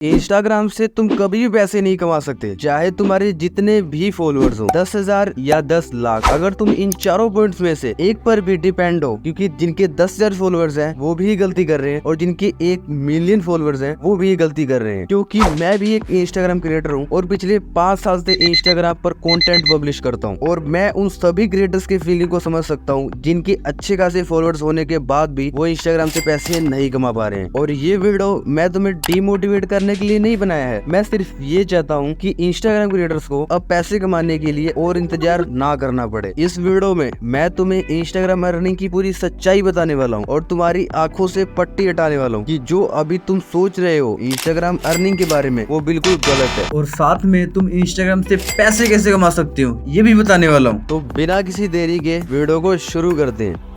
Instagram से तुम कभी भी पैसे नहीं कमा सकते, चाहे तुम्हारे जितने भी फॉलोअर्स हो, 10,000 या 10 लाख। अगर तुम इन चारों पॉइंट्स में से एक पर भी डिपेंड हो, क्योंकि जिनके 10,000 फॉलोअर्स हैं वो भी गलती कर रहे हैं और जिनके 1 मिलियन फॉलोअर्स हैं वो भी गलती कर रहे हैं। क्योंकि मैं भी एक इंस्टाग्राम क्रिएटर हूँ और पिछले 5 साल से इंस्टाग्राम पर कंटेंट पब्लिश करता हूँ और मैं उन सभी क्रिएटर्स की फीलिंग को समझ सकता हूँ जिनके अच्छे खासे फॉलोअर्स होने के बाद भी वो इंस्टाग्राम से पैसे नहीं कमा पा रहे हैं। और ये वीडियो मैं तुम्हें डिमोटिवेट करने के लिए नहीं बनाया है, मैं सिर्फ ये चाहता हूँ कि इंस्टाग्राम क्रिएटर्स को अब पैसे कमाने के लिए और इंतजार ना करना पड़े। इस वीडियो में मैं तुम्हें इंस्टाग्राम अर्निंग की पूरी सच्चाई बताने वाला हूँ और तुम्हारी आंखों से पट्टी हटाने वाला हूँ कि जो अभी तुम सोच रहे हो इंस्टाग्राम अर्निंग के बारे में वो बिल्कुल गलत है, और साथ में तुम इंस्टाग्राम से पैसे कैसे कमा सकते हो ये भी बताने वाला हूँ। तो बिना किसी देरी के वीडियो को शुरू करते हैं।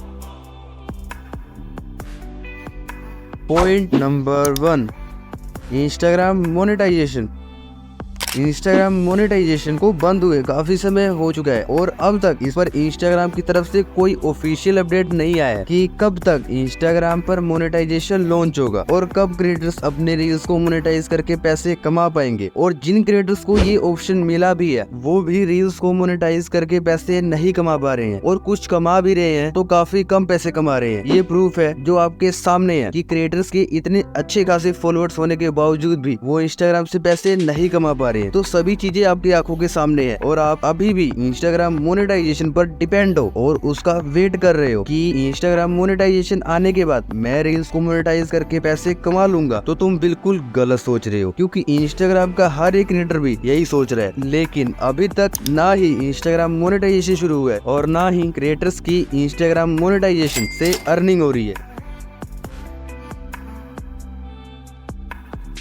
Point number 1, Instagram monetization. Instagram monetization को बंद हुए काफी समय हो चुका है और अब तक इस पर इंस्टाग्राम की तरफ से कोई ऑफिशियल अपडेट नहीं आया है कि कब तक इंस्टाग्राम पर मोनेटाइजेशन लॉन्च होगा और कब क्रिएटर्स अपने रील्स को मोनेटाइज करके पैसे कमा पाएंगे। और जिन क्रिएटर्स को ये ऑप्शन मिला भी है वो भी रील्स को मोनेटाइज करके पैसे नहीं कमा पा रहे हैं, और कुछ कमा भी रहे हैं तो काफी कम पैसे कमा रहे हैं। ये प्रूफ है जो आपके सामने है कि क्रिएटर्स के इतने अच्छे खासे फॉलोअर्स होने के बावजूद भी वो इंस्टाग्राम से पैसे नहीं कमा पा रहे हैं। तो सभी चीजें आपकी आंखों के सामने है और आप अभी भी इंस्टाग्राम मोनेटाइजेशन पर डिपेंड हो और उसका वेट कर रहे हो कि इंस्टाग्राम मोनेटाइजेशन आने के बाद मैं रील्स को मोनेटाइज करके पैसे कमा लूंगा। तो तुम बिल्कुल गलत सोच रहे हो, क्योंकि इंस्टाग्राम का हर एक क्रिएटर भी यही सोच रहा है, लेकिन अभी तक ना ही इंस्टाग्राम मोनेटाइजेशन शुरू हुआ है और ना ही क्रिएटर्स की इंस्टाग्राम मोनेटाइजेशन से अर्निंग हो रही है।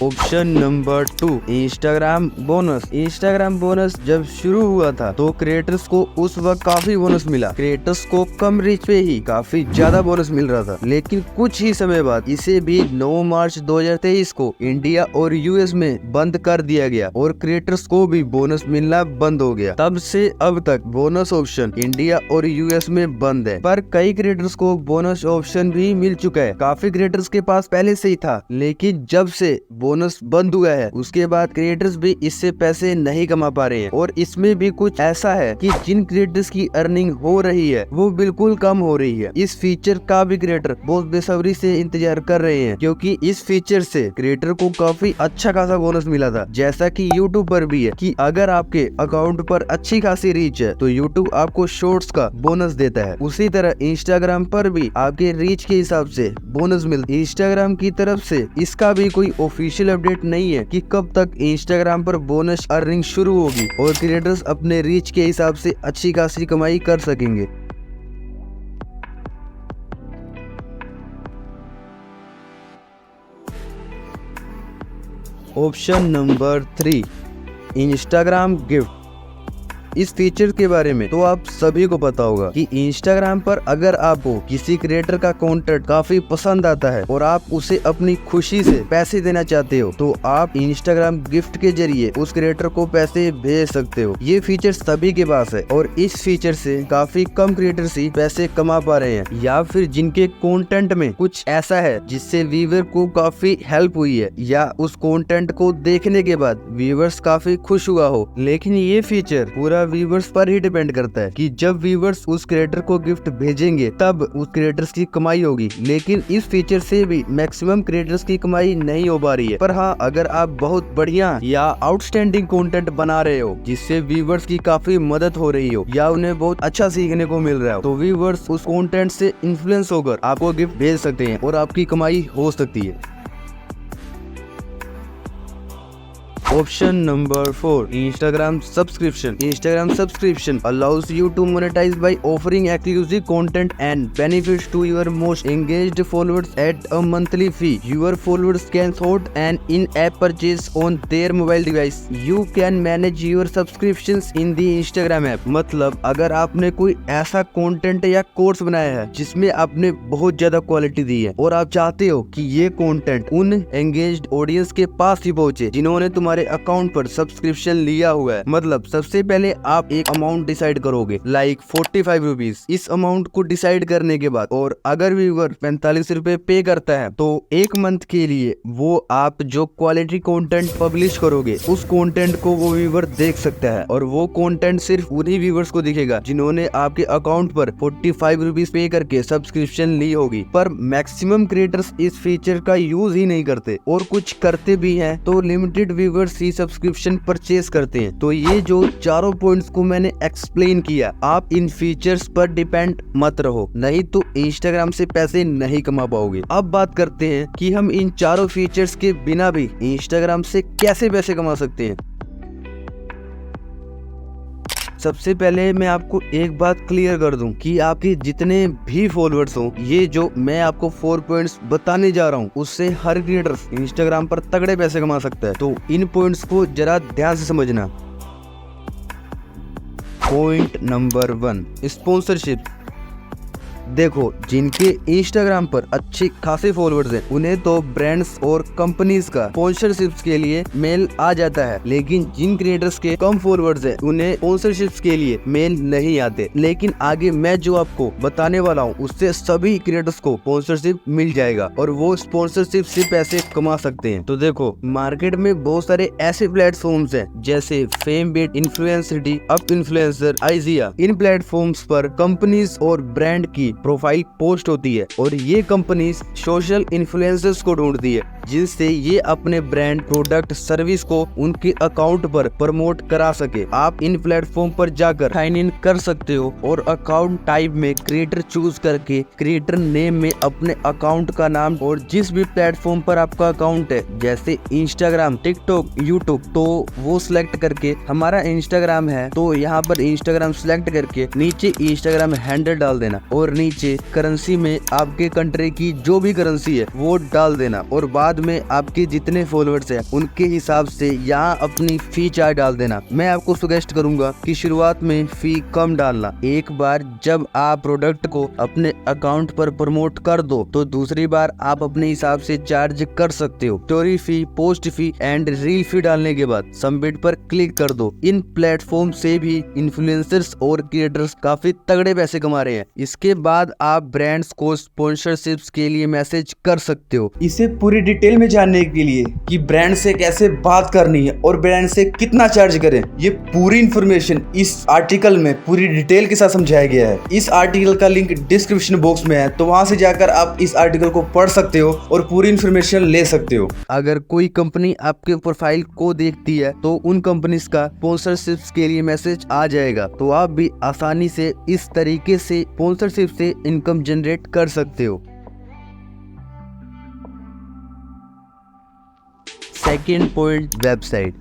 Option number 2, Instagram bonus. Instagram bonus जब शुरू हुआ था तो क्रिएटर्स को उस वक्त काफी बोनस मिला। क्रिएटर्स को कम रीच पे ही काफी ज्यादा बोनस मिल रहा था, लेकिन कुछ ही समय बाद इसे भी 9 मार्च 2023 को इंडिया और यूएस में बंद कर दिया गया और क्रिएटर्स को भी बोनस मिलना बंद हो गया। तब से अब तक बोनस ऑप्शन इंडिया और यूएस में बंद है, पर कई क्रिएटर्स को बोनस ऑप्शन भी मिल चुका है। काफी क्रिएटर्स के पास पहले से ही था, लेकिन जब से बोनस बंद हुआ है उसके बाद क्रिएटर्स भी इससे पैसे नहीं कमा पा रहे हैं। और इसमें भी कुछ ऐसा है कि जिन क्रिएटर्स की अर्निंग हो रही है वो बिल्कुल कम हो रही है। इस फीचर का भी क्रिएटर बहुत बेसब्री से इंतजार कर रहे हैं, क्योंकि इस फीचर से क्रिएटर को काफी अच्छा खासा बोनस मिला था, जैसा कि यूट्यूब पर भी है कि अगर आपके अकाउंट पर अच्छी खासी रीच है तो यूट्यूब आपको शॉर्ट्स का बोनस देता है। उसी तरह इंस्टाग्राम पर भी आपके रीच के हिसाब से बोनस मिलता है। इंस्टाग्राम की तरफ से इसका भी कोई ऑफिशियल अपडेट नहीं है कि कब तक इंस्टाग्राम पर बोनस अर्निंग शुरू होगी और क्रिएटर्स अपने रीच के हिसाब से अच्छी खासी कमाई कर सकेंगे। Option number 3, Instagram gift. इस फीचर के बारे में तो आप सभी को पता होगा कि इंस्टाग्राम पर अगर आपको किसी क्रिएटर का कंटेंट काफी पसंद आता है और आप उसे अपनी खुशी से पैसे देना चाहते हो तो आप इंस्टाग्राम गिफ्ट के जरिए उस क्रिएटर को पैसे भेज सकते हो। ये फीचर सभी के पास है और इस फीचर से काफी कम क्रिएटर्स ही पैसे कमा पा रहे हैं, या फिर जिनके कंटेंट में कुछ ऐसा है जिससे व्यूअर को काफी हेल्प हुई है या उस कंटेंट को देखने के बाद व्यूअर्स काफी खुश हुआ हो। लेकिन ये फीचर पूरा व्यूवर्स पर ही डिपेंड करता है कि जब व्यूवर्स उस क्रिएटर को गिफ्ट भेजेंगे तब उस क्रिएटर्स की कमाई होगी। लेकिन इस फीचर से भी मैक्सिमम क्रिएटर्स की कमाई नहीं हो पा रही है। पर हाँ, अगर आप बहुत बढ़िया या आउटस्टैंडिंग कंटेंट बना रहे हो जिससे व्यूवर्स की काफी मदद हो रही हो या उन्हें बहुत अच्छा सीखने को मिल रहा हो, तो व्यूवर्स उस कंटेंट से इन्फ्लुएंस होकर आपको गिफ्ट भेज सकते हैं और आपकी कमाई हो सकती है। Option number 4, Instagram subscription. Instagram subscription allows you to monetize by offering exclusive content and benefits to your most engaged followers at a monthly fee. Your followers can hold an in-app purchase on their mobile device. You can manage your subscriptions in the Instagram app. मतलब अगर आपने कोई ऐसा content या course बनाया है जिसमें आपने बहुत ज्यादा क्वालिटी दी है और आप चाहते हो कि ये कंटेंट उन एंगेज्ड ऑडियंस के पास ही पहुंचे जिन्होंने तुम्हारे तुम्हारे अकाउंट पर सब्सक्रिप्शन लिया हुआ है, मतलब सबसे पहले आप एक अमाउंट डिसाइड करोगे लाइक 45 रुपीज। इस अमाउंट को डिसाइड करने के बाद और अगर व्यूअर 45 रुपए पे करता है तो एक मंथ के लिए वो आप जो क्वालिटी कंटेंट पब्लिश करोगे उस कंटेंट को वो व्यूअर देख सकता है, और वो कंटेंट सिर्फ उन्हीं व्यूअर्स को दिखेगा जिन्होंने आपके अकाउंट पर 45 रुपीज पे करके सब्सक्रिप्शन ली होगी। पर मैक्सिमम क्रिएटर्स इस फीचर का यूज ही नहीं करते, और कुछ करते भी हैं तो लिमिटेड व्यूअर्स ही सब्सक्रिप्शन परचेज करते हैं। तो ये जो चारों पॉइंट्स को मैंने एक्सप्लेन किया, आप इन फीचर्स पर डिपेंड मत रहो, नहीं तो इंस्टाग्राम से पैसे नहीं कमा पाओगे। अब बात करते हैं कि हम इन चारों फीचर्स के बिना भी इंस्टाग्राम से कैसे पैसे कमा सकते हैं। सबसे पहले मैं आपको एक बात क्लियर कर दूं कि आपके जितने भी फॉलोअर्स हो, ये जो मैं आपको 4 पॉइंट्स बताने जा रहा हूं उससे हर क्रिएटर इंस्टाग्राम पर तगड़े पैसे कमा सकता है। तो इन पॉइंट्स को जरा ध्यान से समझना। Point number 1, sponsorship. देखो, जिनके इंस्टाग्राम पर अच्छे खासे फॉलोअर्स हैं उन्हें तो ब्रांड्स और कंपनीज का स्पॉन्सरशिप्स के लिए मेल आ जाता है, लेकिन जिन क्रिएटर्स के कम फॉलोअर्स हैं उन्हें स्पॉन्सरशिप्स के लिए मेल नहीं आते। लेकिन आगे मैं जो आपको बताने वाला हूँ उससे सभी क्रिएटर्स को स्पॉन्सरशिप मिल जाएगा और वो स्पॉन्सरशिप से पैसे कमा सकते हैं। तो देखो, मार्केट में बहुत सारे ऐसे प्लेटफॉर्म्स हैं जैसे फेमबिट, इन्फ्लुएंसिटी, अप इन्फ्लुएंसर, आइजिया। इन प्लेटफॉर्म्स पर कंपनीज और ब्रांड की प्रोफाइल पोस्ट होती है और ये कंपनीज सोशल इन्फ्लुएंसर्स को ढूंढती है जिनसे ये अपने ब्रांड, प्रोडक्ट, सर्विस को उनके अकाउंट पर प्रमोट करा सके। आप इन प्लेटफॉर्म पर जाकर साइन इन कर सकते हो और अकाउंट टाइप में क्रिएटर चूज करके क्रिएटर नेम में अपने अकाउंट का नाम और जिस भी प्लेटफॉर्म पर आपका अकाउंट है जैसे इंस्टाग्राम, टिकटॉक, यूट्यूब, तो वो सिलेक्ट करके हमारा इंस्टाग्राम है तो यहाँ पर इंस्टाग्राम सिलेक्ट करके नीचे इंस्टाग्राम हैंडल डाल देना और नीचे करेंसी में आपके कंट्री की जो भी करेंसी है वो डाल देना और बाद में आपके जितने फॉलोअर्स हैं उनके हिसाब से यहाँ अपनी फी चार्ज डाल देना। मैं आपको सजेस्ट करूंगा कि शुरुआत में फी कम डालना। एक बार जब आप प्रोडक्ट को अपने अकाउंट पर प्रमोट कर दो तो दूसरी बार आप अपने हिसाब से चार्ज कर सकते हो। Story fee, post fee and reel fee डालने के बाद सबमिट पर क्लिक कर दो। इन प्लेटफॉर्म से भी इन्फ्लुएंसर्स और क्रिएटर्स काफी तगड़े पैसे कमा रहे हैं। इसके बाद आप ब्रांड्स को स्पॉन्सरशिप्स के लिए मैसेज कर सकते हो। इसे पूरी डिटेल में जानने के लिए कि ब्रांड से कैसे बात करनी है और ब्रांड से कितना चार्ज करें, ये पूरी इंफॉर्मेशन इस आर्टिकल में पूरी डिटेल के साथ समझाया गया है। इस आर्टिकल का लिंक डिस्क्रिप्शन बॉक्स में है, तो वहां से जाकर आप इस आर्टिकल को पढ़ सकते हो और पूरी इंफॉर्मेशन ले सकते हो। अगर कोई कंपनी आपके प्रोफाइल को देखती है तो उन कंपनीज का स्पॉन्सरशिप्स के लिए मैसेज आ जाएगा, तो आप भी आसानी से इस तरीके से स्पॉन्सरशिप से इनकम जनरेट कर सकते हो। Second point, website.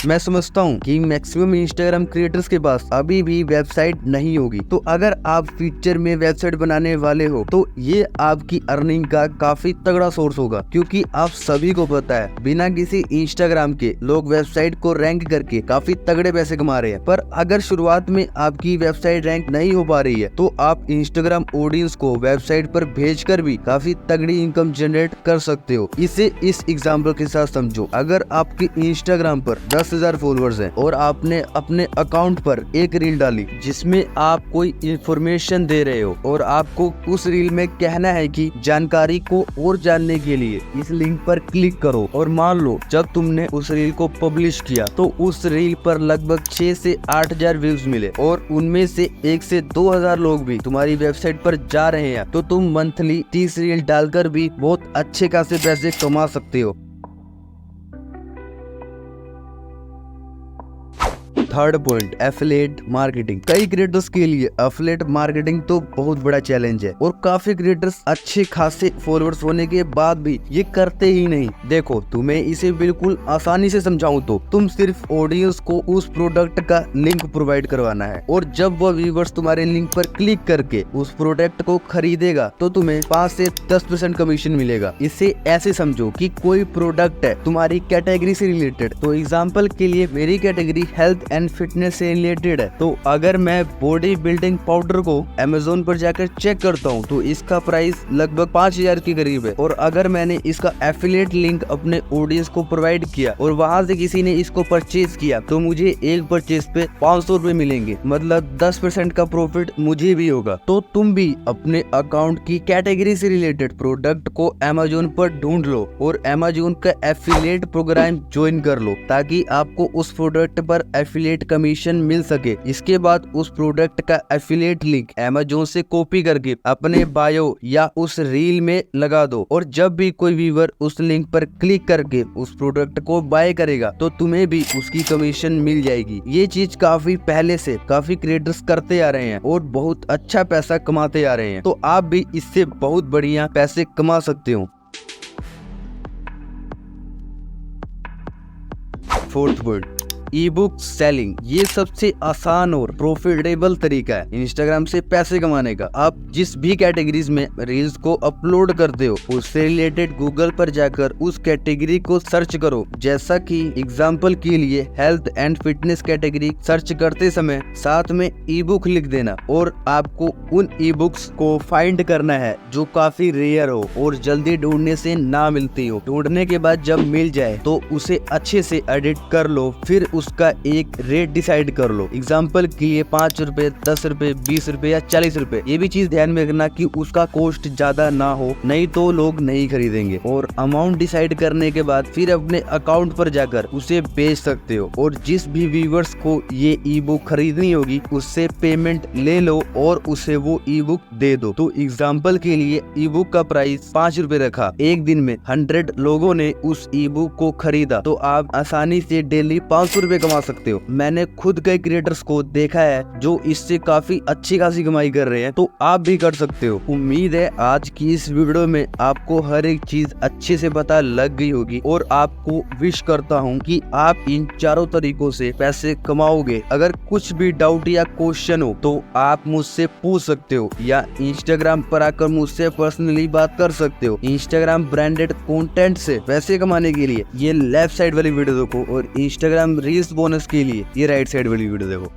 मैं समझता हूँ कि मैक्सिमम इंस्टाग्राम क्रिएटर्स के पास अभी भी वेबसाइट नहीं होगी, तो अगर आप फ्यूचर में वेबसाइट बनाने वाले हो तो ये आपकी अर्निंग का काफी तगड़ा सोर्स होगा, क्योंकि आप सभी को पता है बिना किसी इंस्टाग्राम के लोग वेबसाइट को रैंक करके काफी तगड़े पैसे कमा रहे हैं। पर अगर शुरुआत में आपकी वेबसाइट रैंक नहीं हो पा रही है तो आप इंस्टाग्राम ऑडियंस को वेबसाइट पर भेजकर भी काफी तगड़ी इनकम जनरेट कर सकते हो। इसे इस एग्जाम्पल के साथ समझो। अगर आपके इंस्टाग्राम पर 10,000 फॉलोअर्स हैं और आपने अपने अकाउंट पर एक रील डाली जिसमें आप कोई इंफॉर्मेशन दे रहे हो और आपको उस रील में कहना है कि जानकारी को और जानने के लिए इस लिंक पर क्लिक करो, और मान लो जब तुमने उस रील को पब्लिश किया तो उस रील पर लगभग 6 से 8,000 व्यूज मिले और उनमें से 1 से 2,000 लोग भी तुम्हारी वेबसाइट पर जा रहे हैं, तो तुम मंथली 30 रील डालकर भी बहुत अच्छे खासे पैसे कमा सकते हो। Third point, affiliate marketing. कई क्रिएटर्स के लिए एफिलिएट मार्केटिंग तो बहुत बड़ा चैलेंज है और काफी क्रिएटर्स अच्छे खासे फॉलोअर्स होने के बाद भी ये करते ही नहीं। देखो, तुम्हें इसे बिल्कुल आसानी से समझाऊं तो तुम सिर्फ ऑडियंस को उस प्रोडक्ट का लिंक प्रोवाइड करवाना है और जब वह व्यूअर्स तुम्हारे लिंक पर क्लिक करके उस प्रोडक्ट को खरीदेगा तो तुम्हें 5 से 10% कमीशन मिलेगा। इसे ऐसे समझो कि कोई प्रोडक्ट है तुम्हारी कैटेगरी से रिलेटेड, तो एग्जाम्पल के लिए मेरी कैटेगरी हेल्थ एंड फिटनेस से रिलेटेड है। तो अगर मैं बॉडी बिल्डिंग पाउडर को अमेजोन पर जाकर चेक करता हूँ तो इसका प्राइस लगभग 5000 के करीब है। और अगर मैंने इसका एफिलिएट लिंक अपने ऑडियंस को प्रोवाइड किया और वहां से किसी ने इसको परचेज किया तो मुझे एक परचेज पे 500 रुपए मिलेंगे, मतलब 10% का प्रॉफिट मुझे भी होगा। तो तुम भी अपने अकाउंट की कैटेगरी से रिलेटेड प्रोडक्ट को अमेजोन पर ढूंढ लो और अमेजोन का एफिलिएट प्रोग्राम ज्वाइन कर लो ताकि आपको उस प्रोडक्ट पर एफिलिएट कमीशन मिल सके। इसके बाद उस प्रोडक्ट का एफिलिएट लिंक अमेजोन से कॉपी करके अपने बायो या उस रील में लगा दो और जब भी कोई व्यूअर उस लिंक पर क्लिक करके उस प्रोडक्ट को बाय करेगा तो तुम्हें भी उसकी कमीशन मिल जाएगी। ये चीज काफी पहले से काफी क्रिएटर्स करते आ रहे हैं और बहुत अच्छा पैसा कमाते आ रहे हैं, तो आप भी इससे बहुत बढ़िया पैसे कमा सकते हो। फोर्थ पॉइंट, ई बुक सेलिंग। ये सबसे आसान और प्रॉफिटेबल तरीका है इंस्टाग्राम से पैसे कमाने का। आप जिस भी कैटेगरीज में रील्स को अपलोड करते हो उससे रिलेटेड गूगल पर जाकर उस कैटेगरी को सर्च करो। जैसा कि एग्जांपल के लिए health and fitness category search करते समय साथ में ई बुक लिख देना और आपको उन ई बुक्स को फाइंड करना है जो काफी रेयर हो और जल्दी ढूंढने से ना मिलती हो। ढूंढने के बाद जब मिल जाए तो उसे अच्छे से एडिट कर लो, फिर उसका एक रेट डिसाइड कर लो। एग्जाम्पल के लिए 5 रुपए, 10 रुपए, 20 रुपए या 40 रुपए। ये भी चीज ध्यान में रखना कि उसका कॉस्ट ज्यादा ना हो, नहीं तो लोग नहीं खरीदेंगे। और अमाउंट डिसाइड करने के बाद फिर अपने अकाउंट पर जाकर उसे बेच सकते हो और जिस भी व्यूअर्स को ये ई बुक खरीदनी होगी उससे पेमेंट ले लो और उसे वो ई बुक दे दो। तो एग्जाम्पल के लिए ई बुक का प्राइस 5 रुपए रखा, एक दिन में 100 लोगों ने उस ई बुक को खरीदा तो आप आसानी से डेली 500 रुपए कमा सकते हो। मैंने खुद कई क्रिएटर्स को देखा है जो इससे काफी अच्छी खासी कमाई कर रहे हैं, तो आप भी कर सकते हो। उम्मीद है आज की इस वीडियो में आपको हर एक चीज अच्छे से पता लग गई होगी और आपको विश करता हूँ कि आप इन चारों तरीकों से पैसे कमाओगे। अगर कुछ भी डाउट या क्वेश्चन हो तो आप मुझसे पूछ सकते हो या इंस्टाग्राम पर आकर मुझसे पर्सनली बात कर सकते हो। इंस्टाग्राम ब्रांडेड कंटेंट से पैसे कमाने के लिए ये लेफ्ट साइड वाली वीडियो देखो और इंस्टाग्राम रील्स बोनस के लिए ये राइट साइड वाली वीडियो देखो।